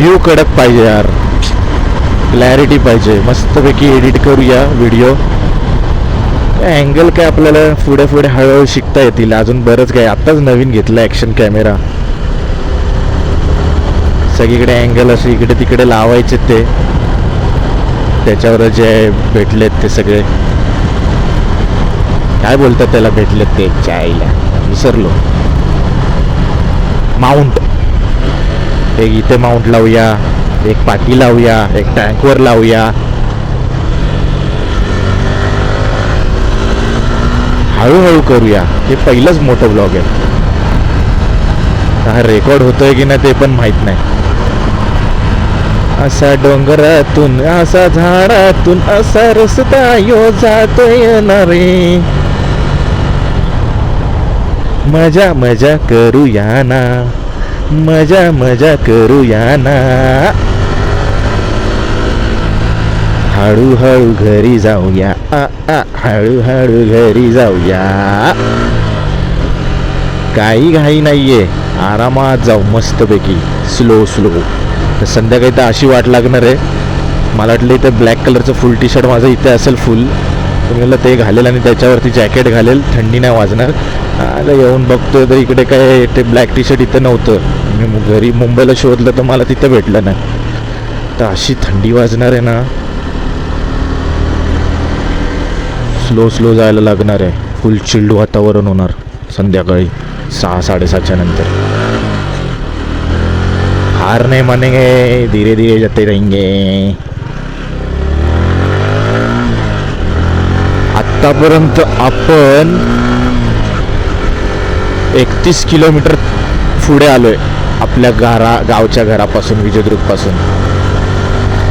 View कडक पाहिजे यार, क्लॅरिटी पाहिजे, मस्तपैकी एडिट करूया व्हिडिओ. अँगल काय आपल्याला पुढे पुढे हळूहळू शिकता येतील, अजून बरंच काय. आत्ताच नवीन घेतलं ॲक्शन कॅमेरा. सगळीकडे अँगल असे इकडे तिकडे लावायचे, ते त्याच्यावर जे भेटलेत ते सगळे काय बोलतात त्याला, भेटलेत ते चायला विसरलो. माउंट, एक इथे माउंट लावूया, एक पाठी लावूया, एक टँकवर लावूया. हळूहळू करूया, हे पहिलंच मोठं ब्लॉग आहे. हा रेकॉर्ड होतोय की नाही ते पण माहित नाही. असा डोंगरातून, असा झाडातून, असा रस्ता यो जातोय ना रे. मजा मजा करूया ना, मजा मजा करूया ना. हळूहळू घरी जाऊया, हळूहळू घरी जाऊया. काही घाई नाहीये, आरामात जाऊ मस्तपैकी, स्लो स्लो. तर संध्याकाळी तर अशी वाट लागणार आहे. मला वाटलं इथे ब्लॅक कलरचं फुल टी शर्ट माझं इथे असेल फुल, तर मला ते घालेल आणि त्याच्यावरती जॅकेट घालेल, थंडी नाही वाजणार. आलं येऊन बघतोय तर इकडे काय ते ब्लॅक टी शर्ट इथं नव्हतं. मी घरी मुंबईला शोधलं तर मला तिथं भेटलं नाही. तर अशी थंडी वाजणार आहे ना, स्लो स्लो जायला लागणार आहे. फुल चिल्ड वातावरण होणार संध्याकाळी 6-7:30च्या नंतर. हार नाही मानेंगे, धीरे धीरे जाते रहेंगे. आतापर्यंत आपण 31 किलोमीटर पुढे आलोय आपल्या गावच्या घरापासून, विजयदुर्गपासून.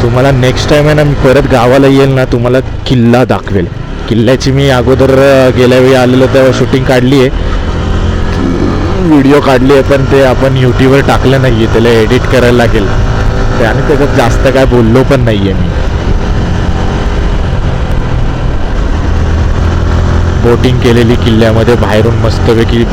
तुम्हाला नेक्स्ट टाइम आहे ना, मी परत गावाला येईल ना, तुम्हाला किल्ला दाखवेल. किल्ल्याची मी अगोदर गेल्या वेळी आलेलो तेव्हा शूटिंग काढली आहे, व्हिडिओ काढली आहे, पण ते आपण यूट्यूबवर टाकलं नाही आहे, त्याला एडिट करायला लागेल. आणि त्याच्यात जास्त काय बोललो पण नाही आहे मी. बोटिंग केलेली किल्ल्यामध्ये, बाहेरून मस्तपैकी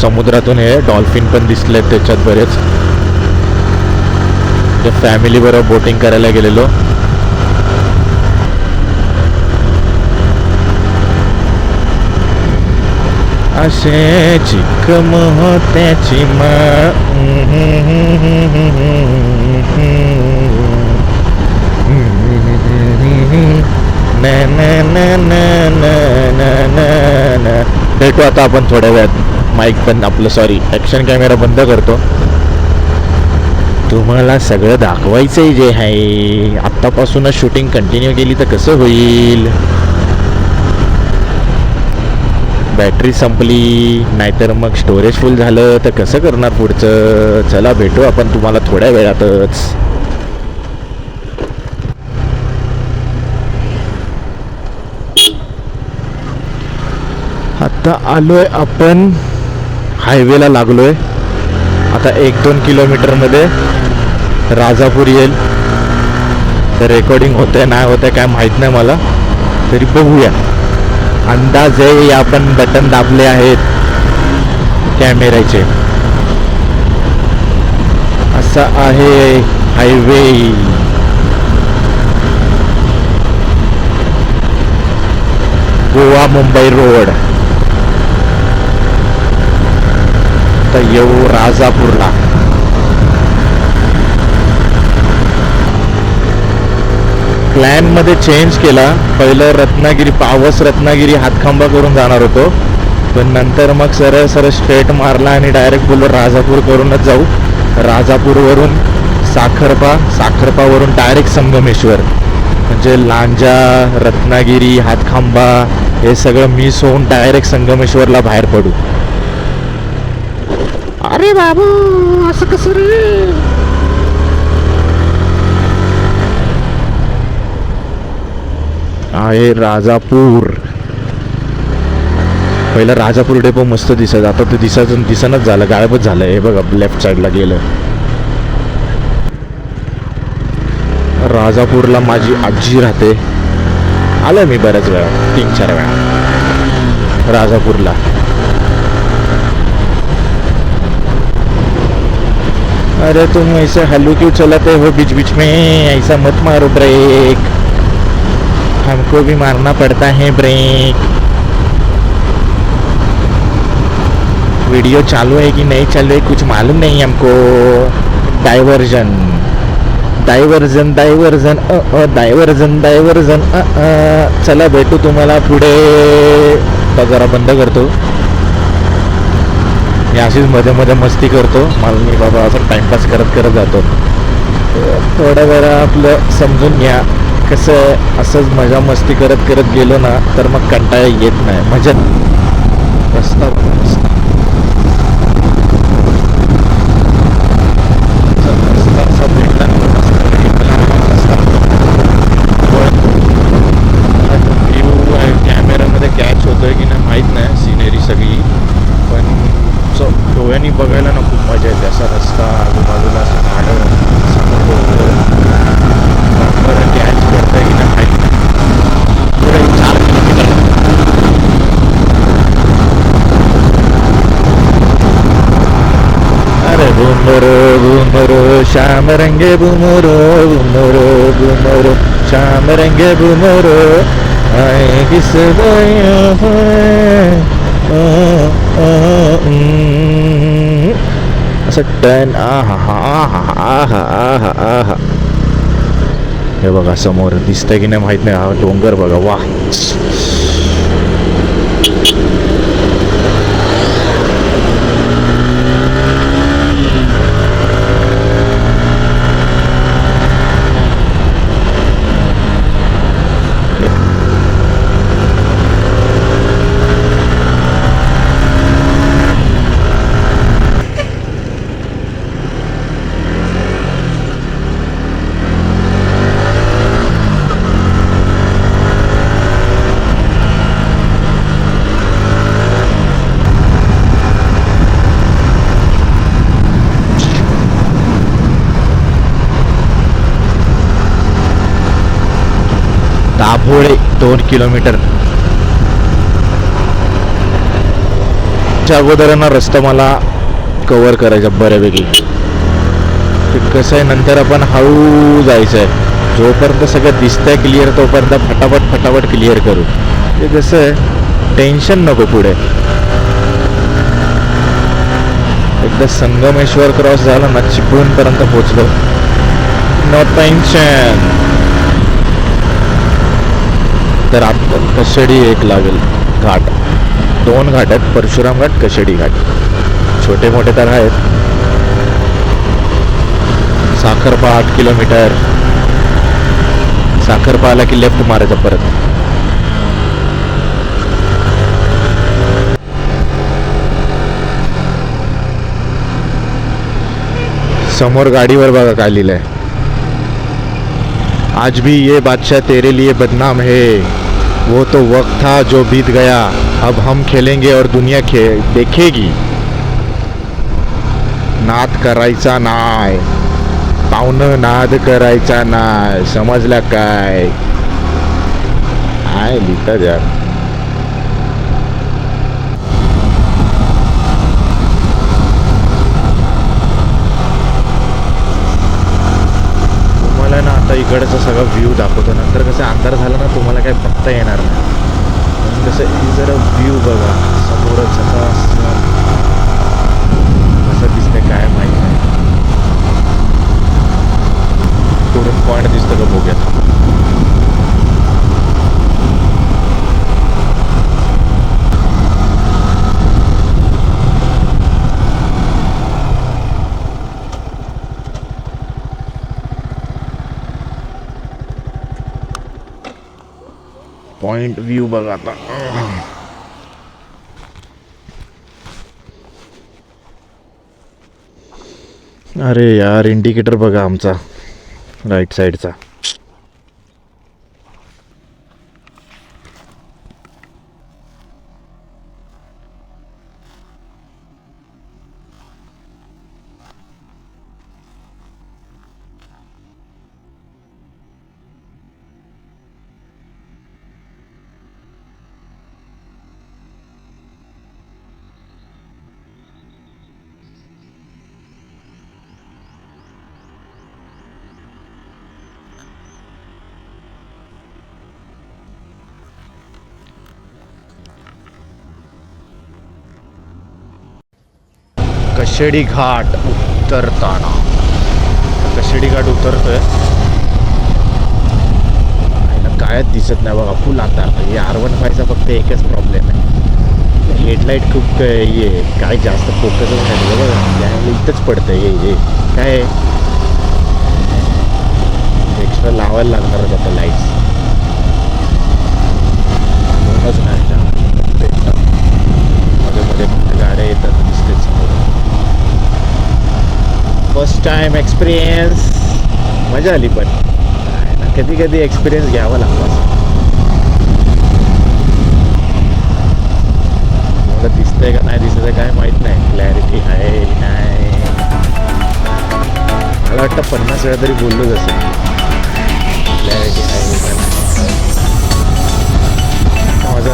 समुद्रातून हे डॉल्फिन पण दिसले त्याच्यात बरेच. फॅमिली बरोबर बोटिंग करायला गेलेलो. असे चिकम होत्याची भेटू आता आपण थोड्या वेळात. माईक पण आपलं, सॉरी, ॲक्शन कॅमेरा बंद करतो. तुम्हाला सगळं दाखवायचंय जे आहे. आत्तापासूनच शूटिंग कंटिन्यू केली तर कसं होईल. बॅटरी संपली, नाहीतर मग स्टोरेज फुल झालं तर कसं करणार पुढचं. चला भेटू आपण तुम्हाला थोड्या वेळातच. आता आलोय आपण, हायवेला लागलोय. आता 1-2 किलोमीटरमध्ये राजापूर येईल. तर रेकॉर्डिंग होतंय नाही होतंय काय माहीत नाही मला, तरी बघूया. अंदाजे आपण बटन दाबले आहेत कॅमेऱ्याचे. असा आहे हायवे. गोवा मुंबई रोड. तर येऊ राजापूरला. प्लॅन मध्ये चेंज केला. पहिलं रत्नागिरी, पावस रत्नागिरी हातखांबा करून जाणार होतो, पण नंतर मग सरळ सरळ स्ट्रेट मारला आणि डायरेक्ट बोललो राजापूर करूनच जाऊ. राजापूरवरून साखरपा, साखरपावरून डायरेक्ट संगमेश्वर. म्हणजे लांजा, रत्नागिरी, हातखांबा हे सगळं मिस होऊन डायरेक्ट संगमेश्वरला बाहेर पडू. अरे बाबू असं कसं रे. आहे राजापूर. पहिला राजापूर डेपो मस्त दिसत, आता ते दिसनच झालं, गायबच झालं. हे बघा लेफ्ट साईडला गेलं. राजापूरला माझी आजी राहते. आलं मी बऱ्याच वेळा, 3-4 वेळा राजापूरला. अरे तुम ऐसे हल्लू क्यों चलाते हो बीच बीच में, ऐसा मत मारो ब्रेक, हमको भी मारना पड़ता है ब्रेक। वीडियो चालू है कि नहीं चालू है कुछ मालूम नहीं हमको। Diversion diversion diversion diversion diversion चला भेटू तुम्हाला पुढे। तर जरा बंद करतो, मी अशीच मध्ये मध्ये मस्ती करतो, मला मी बाबा असं टाइमपास करत करत जातो. थोडं जरा आपलं समजून घ्या, कसं असंच मजा मस्ती करत करत गेलो ना तर मग कंटाळा येत नाही. मजा रस्ता बघा, रस्ता रस्ता असा भेटला ना, रस्ता भेटला ना, रस्ता व्ह्यू कॅमेरामध्ये कॅच होतोय की नाही माहीत नाही, सिनेरी सगळी, पण डोळ्यांनी बघायला ना खूप मजा येते. असा रस्ता, आजूबाजूला असं झाडं, समोर बरं कॅच करताय की नाही माहीत नाही. पुढे 4 किलोमीटर. अरे बुमरो बुमरो श्याम रंगे बुमरो बुमरो बुमरो श्याम रंगे बुमरो आए किस असं टन आहा आहा आहा आहा आहा. हे बघा समोर दिसतंय की नाही माहित नाही, हा डोंगर बघा, वा. दाभोळे 2 किलोमीटर. च्या अगोदर ना रस्ता मला कव्हर करायचा बऱ्यापैकी. ते कसं आहे, नंतर आपण हळू जायचं आहे, जोपर्यंत सगळं दिसतंय क्लिअर तोपर्यंत फटाफट फटाफट क्लिअर करू. ते कसं आहे, टेन्शन नको पुढे. एकदा संगमेश्वर क्रॉस झाला ना, चिपळूणपर्यंत पोहोचलो, नो टेन्शन. तर आता कशेडी एक लागेल घाट, 2 घाट आहेत, परशुराम घाट, कशेडी घाट. छोटे मोठे तर आहेत. साखरपा 8 किलोमीटर. साखरपा आला की लेफ्ट मारायचं परत. समोर गाडीवर बघा काय लिहिलंय, आज भी ये बादशाह तेरे लिए बदनाम है, वो तो वक्त था जो बीत गया, अब हम खेलेंगे और दुनिया देखेगी. नाद करायचा नाय, पाहुणं नाद करायचा नाय, समजला काय? काय लिहितात यार. तुम्हाला ना आता इकडचा सगळा व्ह्यू दाखवतो, नंतर कसं अंधार झाला ना तुम्हाला काय बघता येणार नाही. म्हणून कसं ही जरा व्ह्यू बघा समोरच, कसं दिसतंय काय माहीत नाही. पुढून पॉईंट दिसतं का बघूयात. पॉइंट व्यू बघा आता. अरे यार, इंडिकेटर बघा आमचा राईट साईडचा. कशेडी घाट उतरताना. कशेडी घाट उतरतोय. कायच दिसत नाही बघा, फुल अंधार. हे R15चा फक्त एकच प्रॉब्लेम आहे, हेडलाईट खूप ये काय जास्त फोकसच नाही बघा. इथंच पडतं हे काय एक्स्ट्रा लावायला लागणारच आता लाईट्स. दोनच नाही मध्ये मध्ये फक्त गाड्या येतात दिसते समोर. फर्स्ट टाइम एक्सपिरियन्स, मजा आली. पण कधी कधी एक्सपिरियन्स घ्यावा लागतो. मला दिसतंय का नाही दिसतंय काय माहीत नाही. क्लॅरिटी आहे नाही, मला वाटतं 50 वेळा तरी बोललोच असेल. क्लॅरिटी आहे का नाही. माझा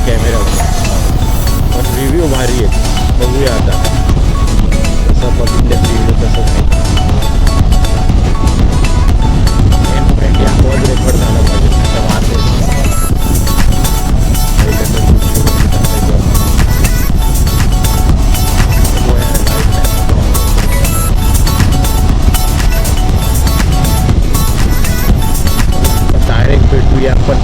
कॅमेरा होता पण रिव्ह्यू भारी आहे. बघूया आता कसं बघितलं रिव्ह्यू तसं नाही. आवाज रेकॉर्ड झाला पाहिजे. डायरेक्ट भेटूया आपण